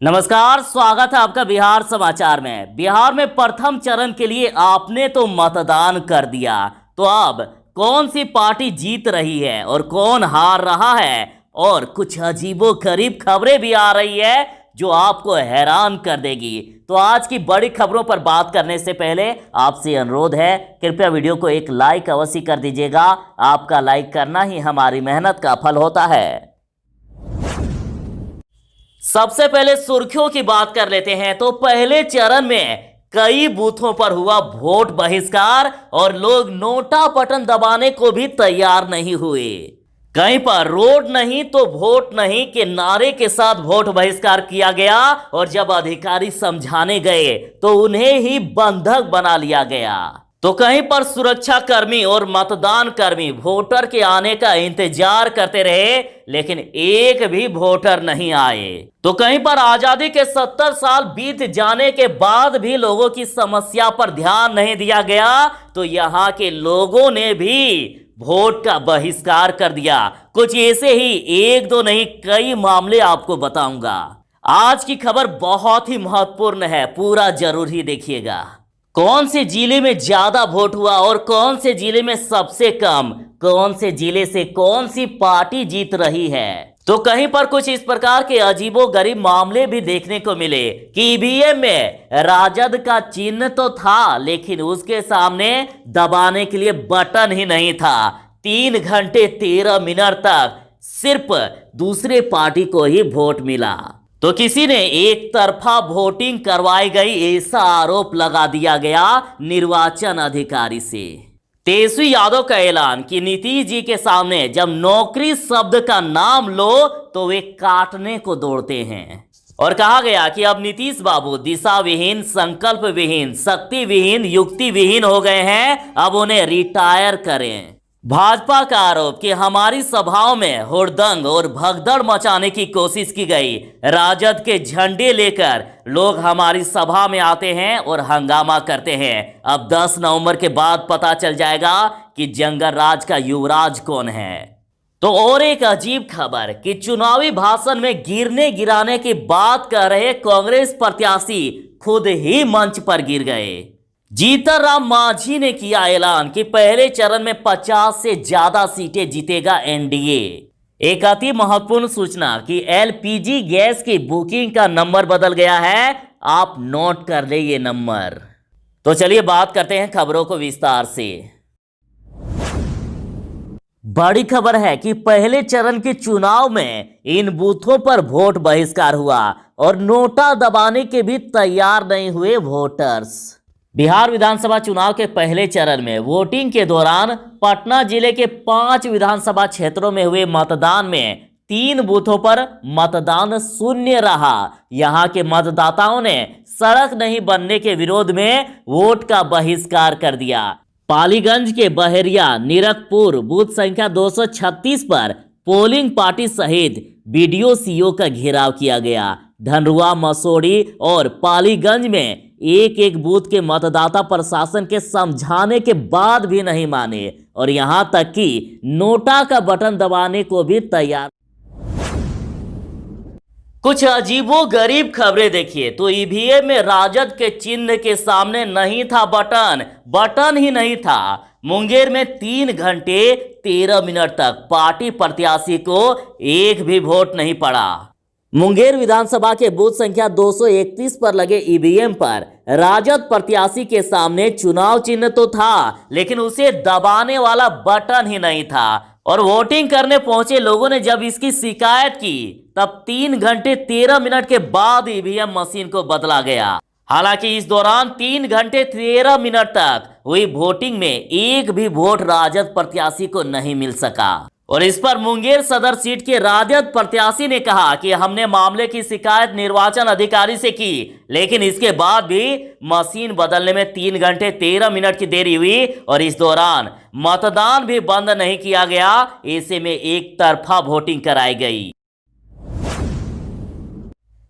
नमस्कार, स्वागत है आपका बिहार समाचार में। बिहार में प्रथम चरण के लिए आपने तो मतदान कर दिया, तो अब कौन सी पार्टी जीत रही है और कौन हार रहा है, और कुछ अजीबोगरीब खबरें भी आ रही है जो आपको हैरान कर देगी। तो आज की बड़ी खबरों पर बात करने से पहले आपसे अनुरोध है, कृपया वीडियो को एक लाइक अवश्य कर दीजिएगा। आपका लाइक करना ही हमारी मेहनत का फल होता है। सबसे पहले सुर्खियों की बात कर लेते हैं। तो पहले चरण में कई बूथों पर हुआ वोट बहिष्कार और लोग नोटा बटन दबाने को भी तैयार नहीं हुए। कहीं पर रोड नहीं तो वोट नहीं के नारे के साथ वोट बहिष्कार किया गया, और जब अधिकारी समझाने गए तो उन्हें ही बंधक बना लिया गया। तो कहीं पर सुरक्षा कर्मी और मतदान कर्मी वोटर के आने का इंतजार करते रहे, लेकिन एक भी वोटर नहीं आए। तो कहीं पर आजादी के 70 साल बीत जाने के बाद भी लोगों की समस्या पर ध्यान नहीं दिया गया, तो यहाँ के लोगों ने भी वोट का बहिष्कार कर दिया। कुछ ऐसे ही एक दो नहीं, कई मामले आपको बताऊंगा। आज की खबर बहुत ही महत्वपूर्ण है, पूरा जरूर ही देखिएगा। कौन से जिले में ज्यादा वोट हुआ और कौन से जिले में सबसे कम, कौन से जिले से कौन सी पार्टी जीत रही है। तो कहीं पर कुछ इस प्रकार के अजीबोगरीब मामले भी देखने को मिले कि ईवीएम में राजद का चिन्ह तो था, लेकिन उसके सामने दबाने के लिए बटन ही नहीं था। 3 घंटे 13 मिनट तक सिर्फ दूसरे पार्टी को ही वोट मिला। तो किसी ने एक तरफा वोटिंग करवाई गई, ऐसा आरोप लगा दिया गया निर्वाचन अधिकारी से। तेजस्वी यादव का ऐलान कि नीतीश जी के सामने जब नौकरी शब्द का नाम लो तो वे काटने को दौड़ते हैं। और कहा गया कि अब नीतीश बाबू दिशा विहीन, संकल्प विहीन, शक्ति विहीन, युक्ति विहीन हो गए हैं, अब उन्हें रिटायर करें। भाजपा का आरोप कि हमारी सभाओं में हुड़दंग और भगदड़ मचाने की कोशिश की गई। राजद के झंडे लेकर लोग हमारी सभा में आते हैं और हंगामा करते हैं। अब 10 नवंबर के बाद पता चल जाएगा कि जंगल राज का युवराज कौन है। तो और एक अजीब खबर कि चुनावी भाषण में गिरने गिराने की बात कर रहे कांग्रेस प्रत्याशी खुद ही मंच पर गिर गए। जीतन राम मांझी ने किया ऐलान कि पहले चरण में 50 से ज्यादा सीटें जीतेगा एनडीए। एक अति महत्वपूर्ण सूचना कि एलपीजी गैस की बुकिंग का नंबर बदल गया है, आप नोट कर ले ये नंबर। तो चलिए बात करते हैं खबरों को विस्तार से। बड़ी खबर है कि पहले चरण के चुनाव में इन बूथों पर वोट बहिष्कार हुआ और नोटा दबाने के भी तैयार नहीं हुए वोटर्स। बिहार विधानसभा चुनाव के पहले चरण में वोटिंग के दौरान पटना जिले के 5 विधानसभा क्षेत्रों में हुए मतदान में 3 बूथों पर मतदान शून्य रहा। यहां के मतदाताओं ने सड़क नहीं बनने के विरोध में वोट का बहिष्कार कर दिया। पालीगंज के बहरिया नीरकपुर बूथ संख्या 236 पर पोलिंग पार्टी सहित बीडीओ सीओ का घेराव किया गया। धनरुआ, मसोड़ी और पालीगंज में एक एक बूथ के मतदाता प्रशासन के समझाने के बाद भी नहीं माने, और यहां तक कि नोटा का बटन दबाने को भी तैयार। कुछ अजीबोगरीब खबरें देखिए। तो ईवीएम में राजद के चिन्ह के सामने नहीं था बटन, बटन ही नहीं था। मुंगेर में 3 घंटे 13 मिनट तक पार्टी प्रत्याशी को एक भी वोट नहीं पड़ा। मुंगेर विधानसभा के बूथ संख्या 231 पर लगे ईवीएम पर राजद प्रत्याशी के सामने चुनाव चिन्ह तो था, लेकिन उसे दबाने वाला बटन ही नहीं था। और वोटिंग करने पहुंचे लोगों ने जब इसकी शिकायत की, तब 3 घंटे 13 मिनट के बाद ईवीएम मशीन को बदला गया। हालांकि इस दौरान 3 घंटे 13 मिनट तक हुई वोटिंग में एक भी वोट राजद प्रत्याशी को नहीं मिल सका। और इस पर मुंगेर सदर सीट के राजद प्रत्याशी ने कहा कि हमने मामले की शिकायत निर्वाचन अधिकारी से की, लेकिन इसके बाद भी मशीन बदलने में 3 घंटे 13 मिनट की देरी हुई और इस दौरान मतदान भी बंद नहीं किया गया। ऐसे में एक तरफा वोटिंग कराई गई।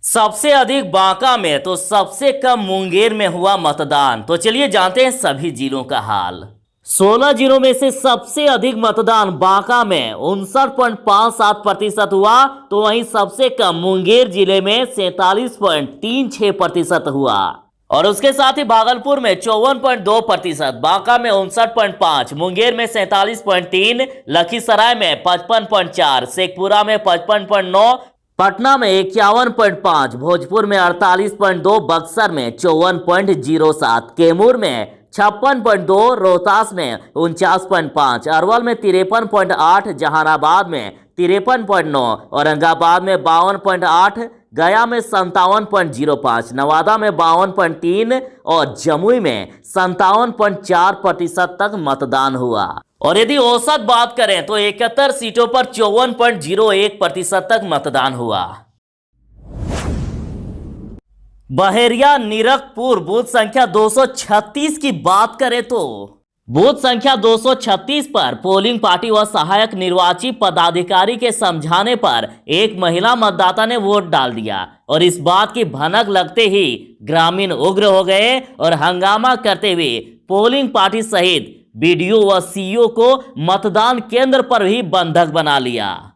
सबसे अधिक बांका में तो सबसे कम मुंगेर में हुआ मतदान। तो चलिए जानते हैं सभी जिलों का हाल। 16 जिलों में से सबसे अधिक मतदान बांका में 59.57% हुआ, तो वहीं सबसे कम मुंगेर जिले में 47.36% हुआ। और उसके साथ ही भागलपुर में 54.2%, बांका में 59.5%, मुंगेर में 47.3%, लखीसराय में 55.4%, शेखपुरा में 55.9%, पटना में 51.5%, भोजपुर में 48.2%, बक्सर में 54.07%, कैमूर में 56.2%, रोहतास में 49.5%, अरवल में 53.8%, जहानाबाद में 53.9%, औरंगाबाद में 52.8%, गया में 57.05%, नवादा में 52.3% और जमुई में 57.4% तक मतदान हुआ। और यदि औसत बात करें तो 71 सीटों पर 54.01% तक मतदान हुआ। बहेरिया नीरकपुर बूथ संख्या 236 की बात करें तो बूथ संख्या 236 पर पोलिंग पार्टी व सहायक निर्वाची पदाधिकारी के समझाने पर एक महिला मतदाता ने वोट डाल दिया और इस बात की भनक लगते ही ग्रामीण उग्र हो गए और हंगामा करते हुए पोलिंग पार्टी सहित बीडीओ व सीईओ को मतदान केंद्र पर भी बंधक बना लिया।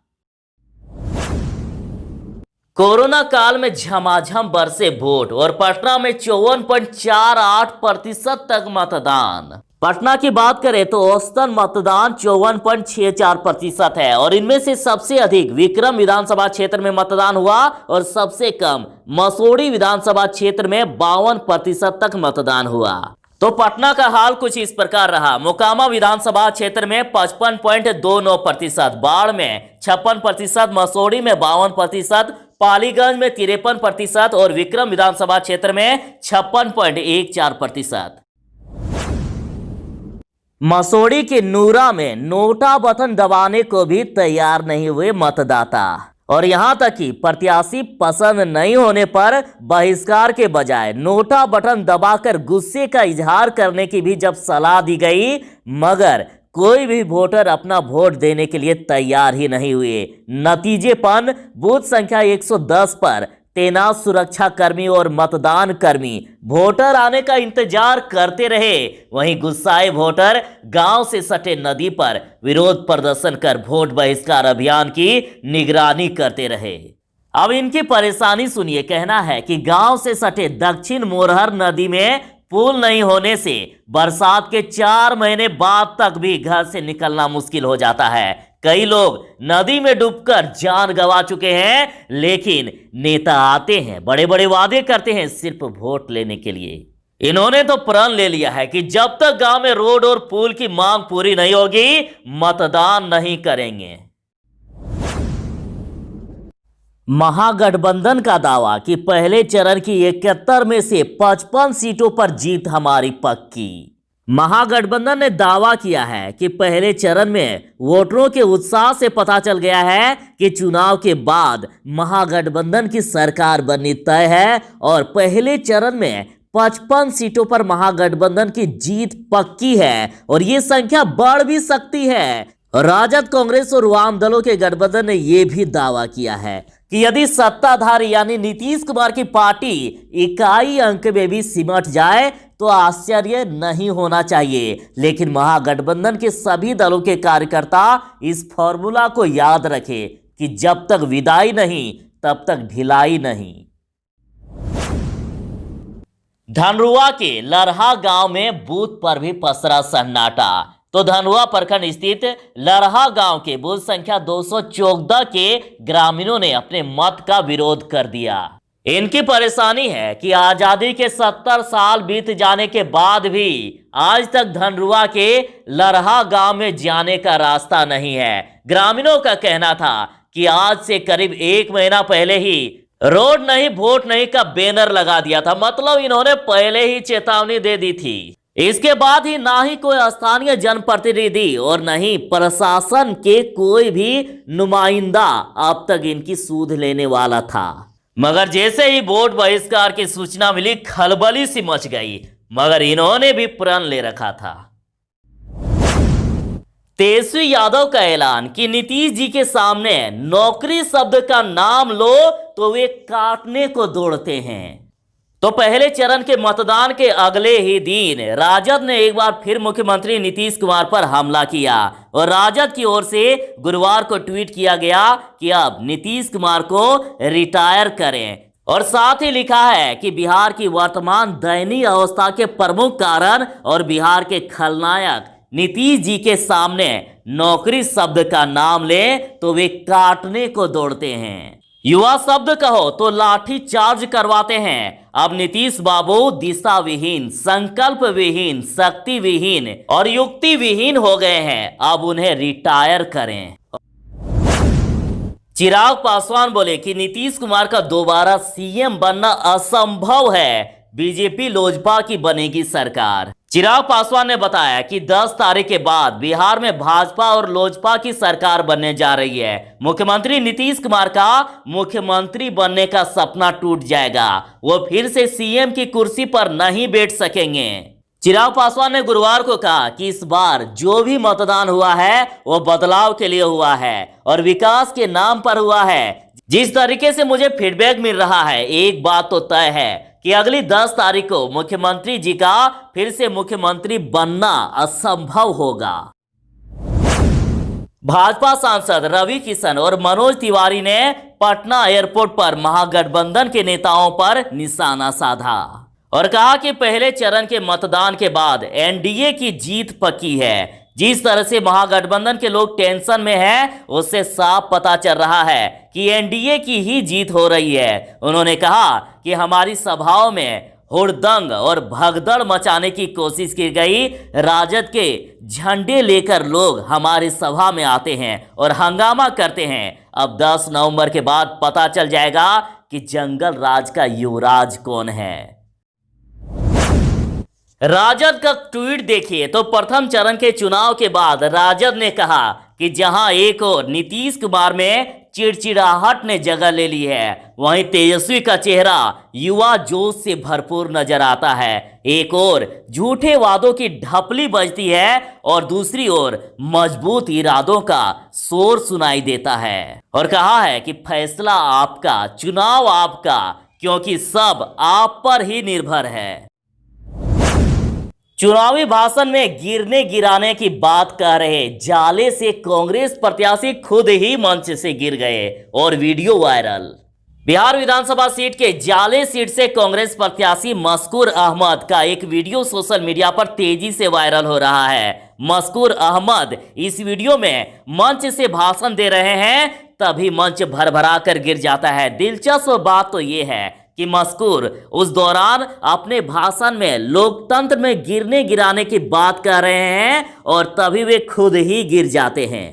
कोरोना काल में झमाझम बरसे वोट और पटना में 54.48% तक मतदान। पटना की बात करें तो औसतन मतदान 54.64% है और इनमें से सबसे अधिक विक्रम विधानसभा क्षेत्र में मतदान हुआ और सबसे कम मसौढ़ी विधानसभा क्षेत्र में 52% तक मतदान हुआ। तो पटना का हाल कुछ इस प्रकार रहा। मोकामा विधानसभा क्षेत्र में 55.29%, बाढ़ में 56%, मसौढ़ी में 52%, पालीगंज में 53% और विक्रम विधानसभा क्षेत्र में 56.14%। मसौढ़ी के नूरा में नोटा बटन दबाने को भी तैयार नहीं हुए मतदाता और यहां तक कि प्रत्याशी पसंद नहीं होने पर बहिष्कार के बजाय नोटा बटन दबाकर गुस्से का इजहार करने की भी जब सलाह दी गई, मगर कोई भी वोटर अपना वोट देने के लिए तैयार ही नहीं हुए। नतीजेपन बूथ संख्या 110 पर तैनात सुरक्षा कर्मी और मतदान कर्मी वोटर आने का इंतजार करते रहे। वहीं गुस्साए वोटर गांव से सटे नदी पर विरोध प्रदर्शन कर वोट बहिष्कार अभियान की निगरानी करते रहे। अब इनकी परेशानी सुनिए। कहना है कि गांव से सटे दक्षिण मोरहर नदी में पुल नहीं होने से बरसात के 4 महीने बाद तक भी घर से निकलना मुश्किल हो जाता है। कई लोग नदी में डूबकर जान गंवा चुके हैं, लेकिन नेता आते हैं, बड़े बड़े वादे करते हैं सिर्फ वोट लेने के लिए। इन्होंने तो प्रण ले लिया है कि जब तक गांव में रोड और पुल की मांग पूरी नहीं होगी, मतदान नहीं करेंगे। महागठबंधन का दावा कि पहले चरण की 71 में से 55 सीटों पर जीत हमारी पक्की। महागठबंधन ने दावा किया है कि पहले चरण में वोटरों के उत्साह से पता चल गया है कि चुनाव के बाद महागठबंधन की सरकार बननी तय है और पहले चरण में 55 सीटों पर महागठबंधन की जीत पक्की है और ये संख्या बढ़ भी सकती है। राजद, कांग्रेस और वाम दलों के गठबंधन ने यह भी दावा किया है कि यदि सत्ताधारी यानी नीतीश कुमार की पार्टी इकाई अंक में भी सिमट जाए तो आश्चर्य नहीं होना चाहिए। लेकिन महागठबंधन के सभी दलों के कार्यकर्ता इस फॉर्मूला को याद रखें कि जब तक विदाई नहीं तब तक ढिलाई नहीं। धनरुआ के लरहा गांव में बूथ पर भी पसरा सन्नाटा। तो धनरुआ प्रखंड स्थित लरहा गांव के बूथ संख्या 214 के ग्रामीणों ने अपने मत का विरोध कर दिया। इनकी परेशानी है कि आजादी के 70 साल बीत जाने के बाद भी आज तक धनरुआ के लरहा गांव में जाने का रास्ता नहीं है। ग्रामीणों का कहना था कि आज से करीब 1 महीना पहले ही रोड नहीं वोट नहीं का बैनर लगा दिया था। मतलब इन्होंने पहले ही चेतावनी दे दी थी। इसके बाद ही ना ही कोई स्थानीय जनप्रतिनिधि और न ही प्रशासन के कोई भी नुमाइंदा अब तक इनकी सूध लेने वाला था। मगर जैसे ही वोट बहिष्कार की सूचना मिली, खलबली सी मच गई। मगर इन्होंने भी प्रण ले रखा था। तेजस्वी यादव का ऐलान कि नीतीश जी के सामने नौकरी शब्द का नाम लो तो वे काटने को दौड़ते हैं। तो पहले चरण के मतदान के अगले ही दिन राजद ने एक बार फिर मुख्यमंत्री नीतीश कुमार पर हमला किया और राजद की ओर से गुरुवार को ट्वीट किया गया कि अब नीतीश कुमार को रिटायर करें और साथ ही लिखा है कि बिहार की वर्तमान दयनीय अवस्था के प्रमुख कारण और बिहार के खलनायक नीतीश जी के सामने नौकरी शब्द का नाम ले तो वे काटने को दौड़ते हैं, युवा शब्द कहो तो लाठी चार्ज करवाते हैं। अब नीतीश बाबू दिशा विहीन, संकल्प विहीन, शक्ति विहीन और युक्ति विहीन हो गए हैं। अब उन्हें रिटायर करें। चिराग पासवान बोले कि नीतीश कुमार का दोबारा सीएम बनना असंभव है, बीजेपी लोजपा की बनेगी सरकार। चिराग पासवान ने बताया कि 10 तारीख के बाद बिहार में भाजपा और लोजपा की सरकार बनने जा रही है। मुख्यमंत्री नीतीश कुमार का मुख्यमंत्री बनने का सपना टूट जाएगा, वो फिर से सीएम की कुर्सी पर नहीं बैठ सकेंगे। चिराग पासवान ने गुरुवार को कहा कि इस बार जो भी मतदान हुआ है वो बदलाव के लिए हुआ है और विकास के नाम पर हुआ है। जिस तरीके से मुझे फीडबैक मिल रहा है, एक बात तो तय है कि अगली 10 तारीख को मुख्यमंत्री जी का फिर से मुख्यमंत्री बनना असंभव होगा। भाजपा सांसद रवि किशन और मनोज तिवारी ने पटना एयरपोर्ट पर महागठबंधन के नेताओं पर निशाना साधा और कहा कि पहले चरण के मतदान के बाद एनडीए की जीत पक्की है। जिस तरह से महागठबंधन के लोग टेंशन में हैं, उससे साफ पता चल रहा है कि एनडीए की ही जीत हो रही है। उन्होंने कहा कि हमारी सभाओं में हुड़दंग और भगदड़ मचाने की कोशिश की गई। राजद के झंडे लेकर लोग हमारी सभा में आते हैं और हंगामा करते हैं। अब 10 नवंबर के बाद पता चल जाएगा कि जंगल राज का युवराज कौन है। राजद का ट्वीट देखिए तो प्रथम चरण के चुनाव के बाद राजद ने कहा कि जहां एक और नीतीश कुमार में चिड़चिड़ाहट ने जगह ले ली है, वहीं तेजस्वी का चेहरा युवा जोश से भरपूर नजर आता है। एक ओर झूठे वादों की ढपली बजती है और दूसरी ओर मजबूत इरादों का शोर सुनाई देता है और कहा है कि फैसला आपका, चुनाव आपका, क्योंकि सब आप पर ही निर्भर है। चुनावी भाषण में गिरने गिराने की बात कह रहे जाले से कांग्रेस प्रत्याशी खुद ही मंच से गिर गए और वीडियो वायरल। बिहार विधानसभा सीट के जाले सीट से कांग्रेस प्रत्याशी मस्कूर अहमद का एक वीडियो सोशल मीडिया पर तेजी से वायरल हो रहा है। मस्कूर अहमद इस वीडियो में मंच से भाषण दे रहे हैं, तभी मंच भरभरा कर गिर जाता है। दिलचस्प बात तो ये है कि मस्कूर उस दौरान अपने भाषण में लोकतंत्र में गिरने गिराने की बात कर रहे हैं और तभी वे खुद ही गिर जाते हैं।